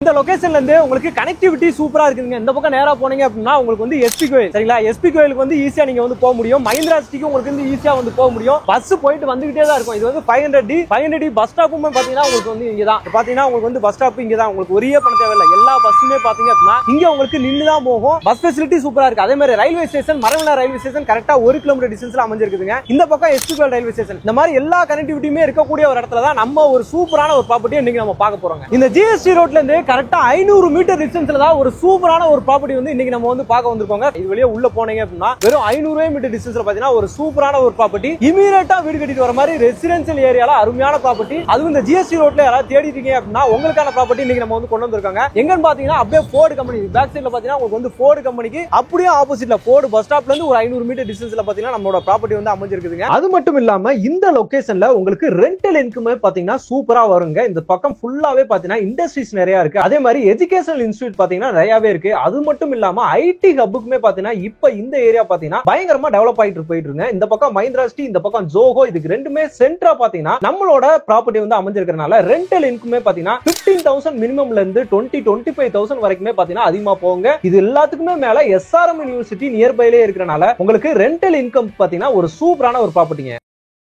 இந்த லொகேஷன்ல இருந்து உங்களுக்கு கனெக்டிவிட்டி சூப்பரா இருக்குங்க. இந்த பக்கம் நேரா போனீங்க அப்படின்னா உங்களுக்கு வந்து எஸ்பி கோயில் சரிங்களா, எஸ்பி கோயிலுக்கு வந்து ஈஸியா நீங்க வந்து போக முடியும். மஹிந்திரா சிட்டிக்கு உங்களுக்கு வந்து ஈஸியா வந்து போக முடியும். பஸ் போயிட்டு வந்துகிட்டே தான் இருக்கும். இது வந்து 500D பஸ் ஸ்டாப்புமே பாத்தீங்கன்னா உங்களுக்கு வந்து இங்க தான் பாத்தீங்கன்னா உங்களுக்கு வந்து பஸ் ஸ்டாப் இங்க தான். உங்களுக்கு ஒரே பண்ண தேவையில்லை. எல்லா பஸ்ஸுமே பாத்தீங்க அப்படின்னா இங்க உங்களுக்கு நின்று தான் போகும். பஸ் ஃபெசிலிட்டி சூப்பரா இருக்கு. அதே மாதிரி ரயில்வே ஸ்டேஷன் மரவனார் ரயில்வே ஸ்டேஷன் கரெக்டா 1 கிலோமீட்டர் டிஸ்டன்ஸ்ல அமைஞ்சிருக்குதுங்க. இந்த பக்கம் எஸ்பி கோயில் ரயில்வே ஸ்டேஷன். இந்த மாதிரி எல்லா கனெக்டிவிட்டியுமே இருக்கக்கூடிய ஒரு இடத்துல தான் நம்ம ஒரு சூப்பரான ஒரு ப்ராப்பர்ட்டி இன்னைக்கு நம்ம பார்க்க போறோங்க. இந்த ஜிஎஸ்டி ரோட்ல இருந்து கரெக்டா 500 மீட்டர் டிஸ்டன்ஸ்ல தான் ஒரு சூப்பரான ஒரு ப்ராப்பர்ட்டி வந்து இன்னைக்கு நம்ம வந்து பார்க்க வந்திருக்கோங்க. இது வெளியே உள்ள போனீங்க அப்படின்னா வெறும் 500 மீட்டர் டிஸ்டன்ஸ்ல பாத்தீங்கன்னா ஒரு சூப்பரான ஒரு ப்ராப்பர்ட்டி. இமிடியேட்டா வீடு கட்டிட்டு வர மாதிரி ரெசிடென்ஷியல் ஏரியால அருமையான ப்ராப்பர்ட்டி. அதுவும் இந்த ஜிஎஸ்டி ரோட்ல யாராவது தேடிட்டு இருக்கீங்க அப்படின்னா உங்களுக்கான ப்ராப்பர்ட்டி இன்னைக்கு நம்ம வந்து கொண்டு வந்திருக்காங்க. எங்கன்னு பாத்தீங்கன்னா அப்படியே ஃபோர்டு கம்பெனி பேக் சைடுல பாத்தீங்கன்னா உங்களுக்கு வந்து ஃபோர்டு கம்பெனிக்கு அப்படியே ஆப்போசிட்ல ஃபோர்டு பஸ் ஸ்டாப்ல இருந்து ஒரு 500 மீட்டர் டிஸ்டன்ஸ்ல பாத்தீங்கன்னா நம்மளோட ப்ராப்பர்ட்டி வந்து அமைஞ்சிருக்குதுங்க. அது மட்டும் இல்லாம இந்த லொகேஷன்ல உங்களுக்கு ரெண்டல் இன்கம் பாத்தீங்கன்னா சூப்பரா வருங்க. இந்த பக்கம் ஃபுல்லாவே பாத்தீங்கன்னா இண்டஸ்ட்ரீஸ் நிறைய இருக்கு. அதே மாதிரி எஜுகேஷனல் இன்ஸ்டிடியூட் பாத்தீங்கன்னா நிறையவே இருக்கு. அது மட்டும் இல்லாம ஐடி ஹப்புக்குமே பாத்தீங்கன்னா இப்ப இந்த ஏரியா பாத்தீங்கன்னா பயங்கரமா டெவலப் ஆயிட்டு போயிட்டு இருக்கு. இந்த பக்கம் மஹிந்திரா சிட்டி, இந்த பக்கம் ஜோஹோ, இதுக்கு ரெண்டுமே சென்டரா பாத்தீங்கன்னா நம்மளோட ப்ராப்பர்ட்டி வந்து அமைஞ்சிருக்கிறதுனால ரெண்டல் இன்கமே பாத்தீங்கன்னா 15,000 மினிமம்ல இருந்து 20-25,000 வரைக்குமே பாத்தீங்கன்னா அதிகமா போங்க. இது எல்லாத்துக்குமே மேல எஸ்ஆர்எம் யூனிவர்சிட்டி நியர்பைலே இருக்கிறனால உங்களுக்கு ரெண்டல் இன்கம் பாத்தீங்கன்னா ஒரு சூப்பரான ஒரு ப்ராப்பர்ட்டிங்க.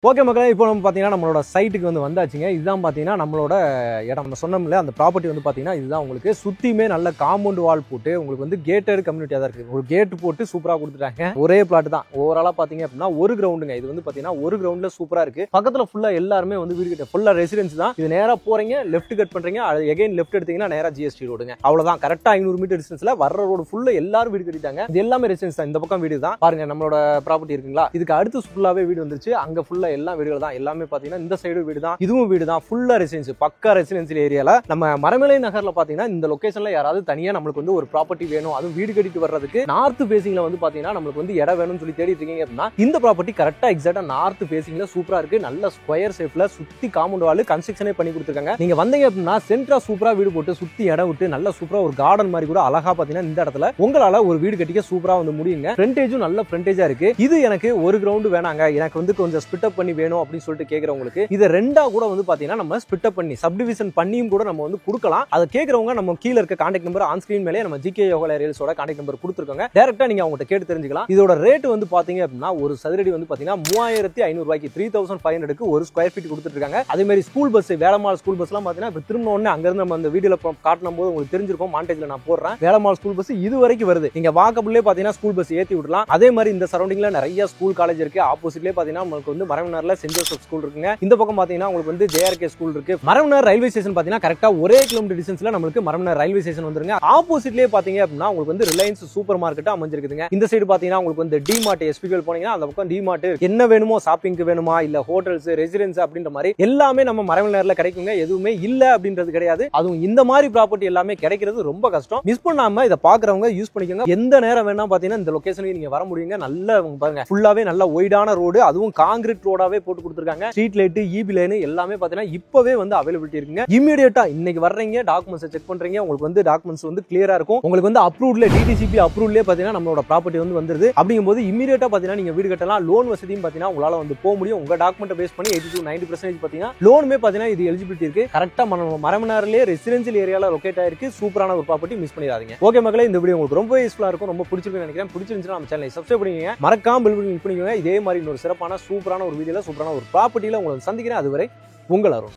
ஓகே மக்களே, இப்போ நம்ம பார்த்தீங்கன்னா நம்மளோட சைட்டுக்கு வந்து வந்தாச்சுங்க. இதுதான் பார்த்தீங்கன்னா நம்மளோட இடம். நம்ம சொன்னோம்ல அந்த ப்ராப்பர்ட்டி வந்து பார்த்தீங்கன்னா இதுதான். உங்களுக்கு சுற்றியுமே நல்ல காம்பவுண்ட் வால் போட்டு உங்களுக்கு வந்து கேட்டட் கம்யூனிட்டியாக தான் இருக்குது. ஒரு கேட்டு போட்டு சூப்பராக கொடுத்துட்டாங்க. ஒரே பிளாட் தான். ஓவராலாக பார்த்தீங்க அப்படின்னா ஒரு கிரவுண்டுங்க. இது வந்து பார்த்தீங்கன்னா ஒரு கிரவுண்டில் சூப்பராக இருக்குது. பக்கத்தில் ஃபுல்லாக எல்லாருமே வந்து வீடு கட்ட ஃபுல்லாக ரெசிடென்ஸ் தான். இது நேராக போகிறீங்க, லெஃப்ட் கட் பண்ணுறீங்க, அது எகைன் லெஃப்ட் எடுத்தீங்கன்னா நேராக ஜிஎஸ்டி ரோடுங்க. அவ்வளோதான். கரெக்டாக 500 மீட்டர் டிஸ்டன்ஸில் வர்ற ரோடு ஃபுல்லாக எல்லாரும் வீடு கட்டிட்டாங்க. இது எல்லாமே ரெசிடென்ஸ் தான். இந்த பக்கம் வீடு தான் பாருங்க. நம்மளோட ப்ராப்பர்ட்டி இருக்குங்களா, இதுக்கு அடுத்து ஃபுல்லாகவே வீடு வந்துருச்சு. அங்கே ஃபுல்லாக எல்லா வீடுகள் தான். எல்லாமே பாத்தீங்கன்னா இந்த சைடு வீடு தான், இதுவும் வீடு தான். ஃபுல்லா ரெசிடென்ஸ், பக்கா ரெசிடென்சியல் ஏரியால. நம்ம மரமலை நகர்ல பாத்தீங்கன்னா இந்த லொகேஷன்ல யாராவது தனியா நம்மளுக்கு வந்து ஒரு ப்ராப்பர்ட்டி வேணும், அதுவும் வீடு கட்டிட்டு வர்றதுக்கு நார்த் ஃபேசிங்ல வந்து பாத்தீங்கன்னா நம்மளுக்கு வந்து இடம் வேணும்னு சொல்லி தேடிட்டு இருக்கீங்க அப்படின்னா இந்த ப்ராப்பர்ட்டி கரெக்டா எக்ஸாக்டா நார்த் ஃபேசிங்ல சூப்பரா இருக்கு. நல்ல ஸ்கொயர் ஷேப்ல சுத்தி காம்பவுண்ட் வால் கன்ஸ்ட்ரக்ஷனே பண்ணி கொடுத்துருக்காங்க. நீங்க வந்தீங்க அப்படின்னா சென்ட்ரா சூப்பரா வீடு போட்டு சுத்தி இடம் விட்டு நல்ல சூப்பரா ஒரு கார்டன் மாதிரி கூட அழகா பாத்தீங்கன்னா இந்த இடத்துல உங்களால ஒரு வீடு கட்டிக்க சூப்பரா வந்து முடியுங்க. ஃப்ரண்டேஜும் நல்ல ஃப்ரண்டேஜா இருக்கு. இது எனக்கு ஒரு கிரவுண்ட் வேணாங்க, எனக்கு வந்து கொஞ்சம் ஸ்பிட் அப் பண்ணி வேணும் அப்படின்னு சொல்லிட்டு கேக்குறவங்களுக்கு இதை ரெண்டா கூட வந்து பாத்தீங்கன்னா நம்ம ஸ்பிட் அப் பண்ணி சப்டிவிஷன் பண்ணியும் கூட நம்ம வந்து கொடுக்கலாம். அதை கேட்கறவங்க நம்ம கீழ இருக்க கான்டாக்ட் நம்பர் ஆன் ஸ்கிரீன் மேலே நம்ம ஜிகே யோகா ரீல்ஸோட கான்டாக்ட் நம்பர் கொடுத்துருக்காங்க. டைரக்டா நீங்க அவங்ககிட்ட கேட்டு தெரிஞ்சுக்கலாம். இதோட ரேட் வந்து பாத்தீங்க அப்படின்னா ஒரு சதுரடி வந்து பாத்தீங்கன்னா 3500 ரூபாய்க்கு 3500க்கு ஒரு ஸ்கொயர் ஃபீட் கொடுத்துட்டு இருக்காங்க. அதே மாதிரி school bus, Velammal school bus எல்லாம் பாத்தீங்கன்னா இப்ப திரும்ப ஒண்ணு அங்க இருந்து நம்ம அந்த வீடியோல காட்டணும் போது உங்களுக்கு தெரிஞ்சிருக்கும். மாண்டேஜ்ல நான் போடுறேன். வேலம்மாள் ஸ்கூல் பஸ் இது வரைக்கும் வருது. நீங்க வாக்கபிள்லே பாத்தீங்கன்னா ஸ்கூல் பஸ் ஏத்தி விடலாம். அதே மாதிரி இந்த சரௌண்டிங்ல நிறைய ஸ்கூல் காலேஜ் இருக்கு. ஆப்போசிட்லயே பாத்தீங்கன்னா உங்களுக்கு வந்து மரவனார்ல சென்ட் ஜோசப் ஸ்கூல் இருக்குங்க. இந்த பக்கம் பாத்தீங்கன்னா உங்களுக்கு வந்து ஜேஆர்கே ஸ்கூல் இருக்கு. மரவனார் ரயில்வே ஸ்டேஷன் பாத்தீங்கன்னா கரெக்டா ஒரே கிலோமீட்டர் டிஸ்டன்ஸ்ல நமக்கு மரவனார் ரயில்வே ஸ்டேஷன் வந்துருங்க. ஆப்போசிட்லயே பாத்தீங்க அப்படின்னா உங்களுக்கு வந்து ரிலையன்ஸ் சூப்பர் மார்க்கெட் அமைஞ்சிருக்குதுங்க. இந்த சைடு பாத்தீங்கன்னா உங்களுக்கு வந்து டிமார்ட், எஸ்பிகேல் போனீங்கன்னா அந்த பக்கம் டிமார்ட் என்ன வேணுமோ ஷாப்பிங்க்கு வேணுமா இல்ல ஹோட்டல்ஸ் ரெசிடென்ஸ் அப்படின்ற மாதிரி எல்லாமே நம்ம மரவனார்ல கிடைக்குங்க. எதுவுமே இல்ல அப்படின்றது கிடையாது. அதுவும் இந்த மாதிரி ப்ராப்பர்ட்டி எல்லாமே கிடைக்கிறது ரொம்ப கஷ்டம். மிஸ் பண்ணாம இதை பாக்குறவங்க யூஸ் பண்ணிக்கோங்க. எந்த நேரம் வேணா பாத்தீங்கன்னா இந்த லொகேஷனுக்கு நீங்க வர முடியுங்க. நல்ல பாருங்க ஃபுல்லாவே நல்ல ஒய்டான ரோடு, அதுவும் காங்கிரீட் ரோடாவே போட்டு கொடுத்துருக்காங்க. ஸ்ட்ரீட் லைட், ஈபி லைன் எல்லாமே பாத்தீங்கன்னா இப்பவே வந்து அவைலபிலிட்டி இருக்குங்க. இமிடியேட்டா இன்னைக்கு வர்றீங்க, டாக்குமெண்ட்ஸ் செக் பண்றீங்க, உங்களுக்கு வந்து டாக்குமெண்ட்ஸ் வந்து கிளியரா இருக்கும். உங்களுக்கு வந்து அப்ரூவ்ட்ல டிடிசிபி அப்ரூவ்ட்லயே பாத்தீங்கன்னா நம்மளோட ப்ராப்பர்ட்டி வந்து வந்துருது. அப்படிங்கும்போது இமிடியேட்டா பாத்தீங்கன்னா நீங்க வீடு கட்டலாம். லோன் வசதியும் பாத்தீங்கன்னா உங்களால வந்து போக முடியும். உங்க டாக்குமெண்ட் பேஸ் பண்ணி 80-90% பாத்தீங்கன்னா லோனுமே பாத்தீங்கன்னா இது எலிஜிபிலிட்டி இருக்கு. கரெக்டா மரமனார்லயே ரெசிடென்சியல் ஏரியால லொகேட் ஆயிருக்கு. சூப்பரான ஒரு ப்ராப்பர்ட்டி, மிஸ் பண்ணிடாதீங்க. ஓகே மக்களே, இந்த வீடியோ உங்களுக்கு ரொம்ப யூஸ்ஃபுல்லா இருக்கும், ரொம்ப பிடிச்சிருக்குன்னு நினைக்கிறேன். பிடிச்சிருந்துச்சுன்னா நம்ம சேனலை சப்ஸ்கிரைப் பண்ணிக்கங்க. மறக்காம பெல் பட்டன் கிளிக் பண்ணிக்கோங்க. இதே மாதிரி இன்னொரு சிறப்பான சூப்பரான ஒரு வீடியோல சூப்பரான ஒரு ப்ராப்பர்ட்டியில உங்களை சந்திக்கிறேன். அதுவரை உங்கள் அருண்.